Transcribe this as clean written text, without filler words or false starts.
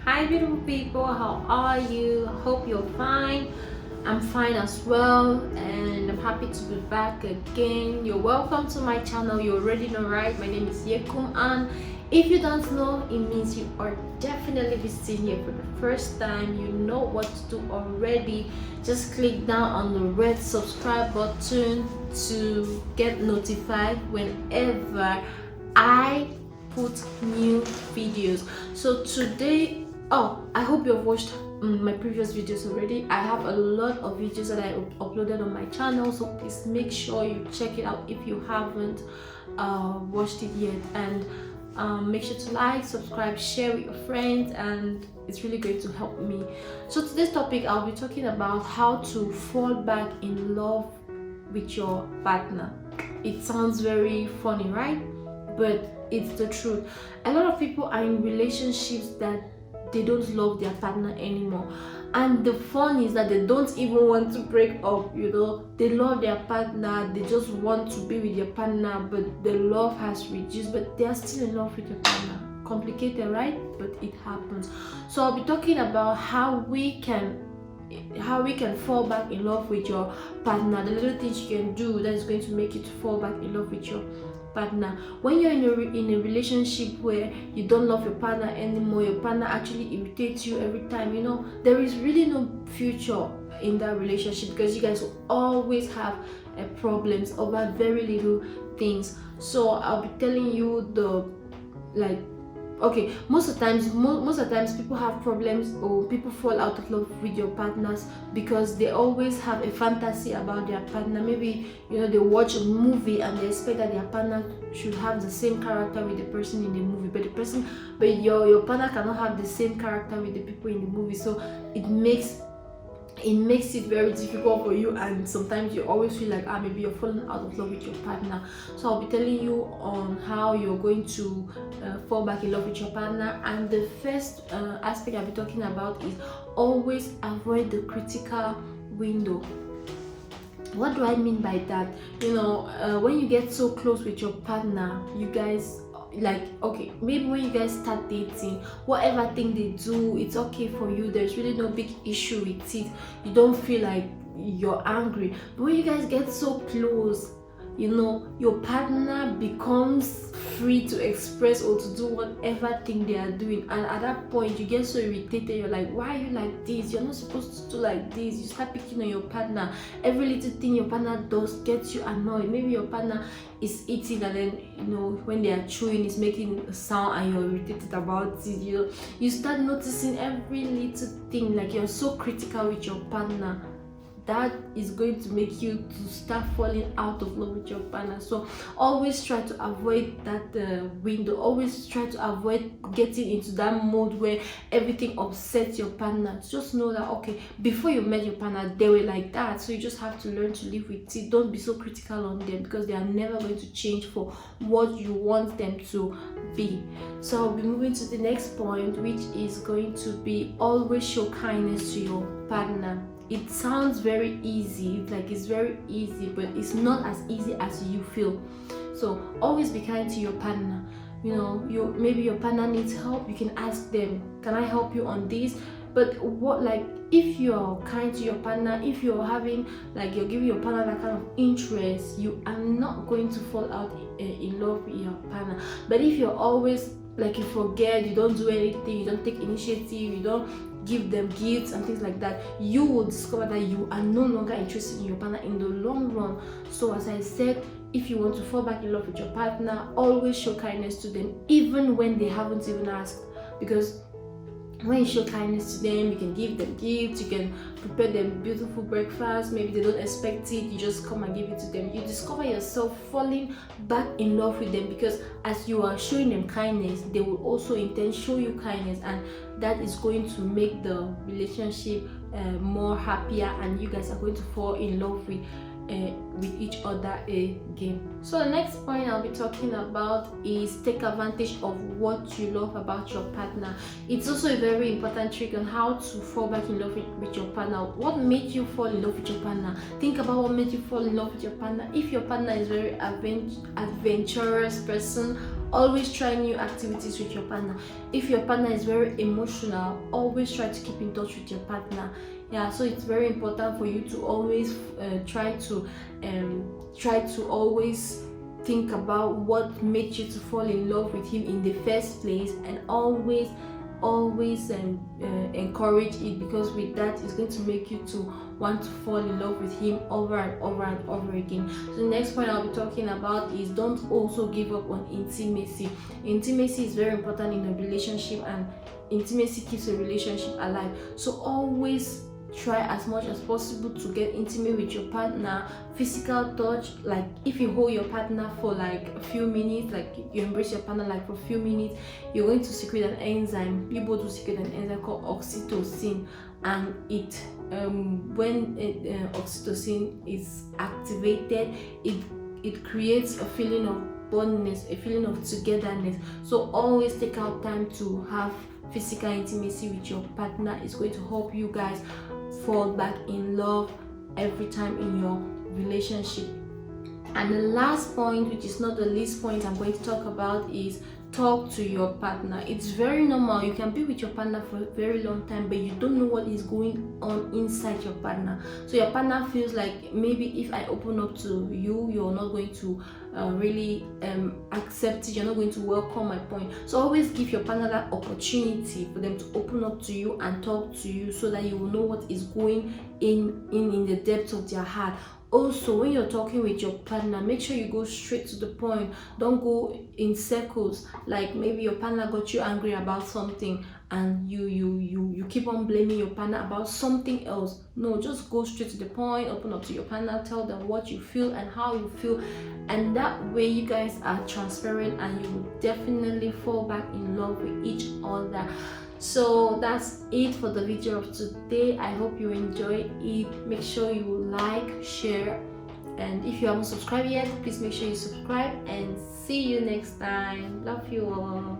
Hi beautiful people, how are you? Hope you're fine. I'm fine as well, and I'm happy to be back again. You're welcome to my channel. You already know, right? My name is Yekum, and if you don't know, it means you are definitely visiting here for the first time. You know what to do already. Just click down on the red subscribe button to get notified whenever I put new videos. So today, I hope you've watched my previous videos already. I have a lot of videos that I uploaded on my channel, so please make sure you check it out if you haven't watched it yet. And make sure to like, subscribe, share with your friends, and it's really going to help me. So today's topic, I'll be talking about how to fall back in love with your partner. It sounds very funny, right? But it's the truth. A lot of people are in relationships that they don't love their partner anymore, and the fun is that they don't even want to break up. They love their partner, they just want to be with their partner, but the love has reduced, but they are still in love with their partner. Complicated, right? But it happens. So I'll be talking about how we can fall back in love with your partner, the little things you can do that is going to make you to fall back in love with your partner. When you're in a relationship where you don't love your partner anymore, your partner actually irritates you every time, there is really no future in that relationship, because you guys will always have problems over very little things. So I'll be telling you most of the times people have problems, or people fall out of love with your partners because they always have a fantasy about their partner. Maybe they watch a movie and they expect that their partner should have the same character with the person in the movie, but your partner cannot have the same character with the people in the movie. So it makes it very difficult for you, and sometimes you always feel like maybe you're falling out of love with your partner. So I'll be telling you on how you're going to fall back in love with your partner. And the first aspect I'll be talking about is always avoid the critical window. What do I mean by that? When you get so close with your partner, you guys, maybe when you guys start dating, whatever thing they do, it's okay for you. There's really no big issue with it. You don't feel like you're angry. But when you guys get so close, your partner becomes free to express or to do whatever thing they are doing, and at that point you get so irritated. You're like, why are you like this? You're not supposed to do like this. You start picking on your partner. Every little thing your partner does gets you annoyed. Maybe your partner is eating, and then when they are chewing, it's making a sound and you're irritated about it. You start noticing every little thing, like you're so critical with your partner. That is going to make you to start falling out of love with your partner. So always try to avoid that window. Always try to avoid getting into that mode where everything upsets your partner. Just know that, okay, before you met your partner, they were like that. So you just have to learn to live with it. Don't be so critical on them, because they are never going to change for what you want them to be. So I'll be moving to the next point, which is going to be always show kindness to your partner. It sounds very easy, it's very easy, but it's not as easy as you feel. So always be kind to your partner. Maybe your partner needs help, you can ask them, can I help you on this? But if you're kind to your partner, if you're having you're giving your partner that kind of interest, you are not going to fall out in love with your partner. But if you're always you forget, you don't do anything, you don't take initiative, you don't give them gifts and things like that, you will discover that you are no longer interested in your partner in the long run. So as I said, if you want to fall back in love with your partner, always show kindness to them, even when they haven't even asked. Because when you show kindness to them, you can give them gifts, you can prepare them beautiful breakfast. Maybe they don't expect it, you just come and give it to them. You discover yourself falling back in love with them, because as you are showing them kindness, they will also in turn show you kindness, and that is going to make the relationship more happier, and you guys are going to fall in love with each other again. So the next point I'll be talking about is take advantage of what you love about your partner. It's also a very important trick on how to fall back in love with your partner. What made you fall in love with your partner? Think about what made you fall in love with your partner. If your partner is very adventurous person, Always try new activities with your partner. If your partner is very emotional, always try to keep in touch with your partner. Yeah, so it's very important for you to always try to always think about what made you to fall in love with him in the first place, and always encourage it, because with that it's going to make you to want to fall in love with him over and over and over again. So the next point I'll be talking about is don't also give up on intimacy. Intimacy is very important in a relationship, and intimacy keeps a relationship alive. So always try as much as possible to get intimate with your partner. Physical touch, like if you hold your partner for like a few minutes, like you embrace your partner like for a few minutes, you're going to secrete an enzyme. You both will secrete an enzyme called oxytocin, and it when oxytocin is activated, it creates a feeling of bondness, a feeling of togetherness. So always take out time to have physical intimacy with your partner. It's going to help you guys fall back in love every time in your relationship. And the last point, which is not the least point I'm going to talk about, is talk to your partner. It's very normal. You can be with your partner for a very long time, but you don't know what is going on inside your partner. So your partner feels like, maybe if I open up to you, you're not going to really accept it. You're not going to welcome my point. So always give your partner that opportunity for them to open up to you and talk to you, so that you will know what is going in the depths of their heart. Also, when you're talking with your partner, make sure you go straight to the point. Don't go in circles. Like maybe your partner got you angry about something, and you keep on blaming your partner about something else. No, just go straight to the point. Open up to your partner, tell them what you feel and how you feel, and that way you guys are transparent, and you will definitely fall back in love with each other. So that's it for the video of today. I hope you enjoy it. Make sure you like, share, and if you haven't subscribed yet, please make sure you subscribe, and see you next time. Love you all.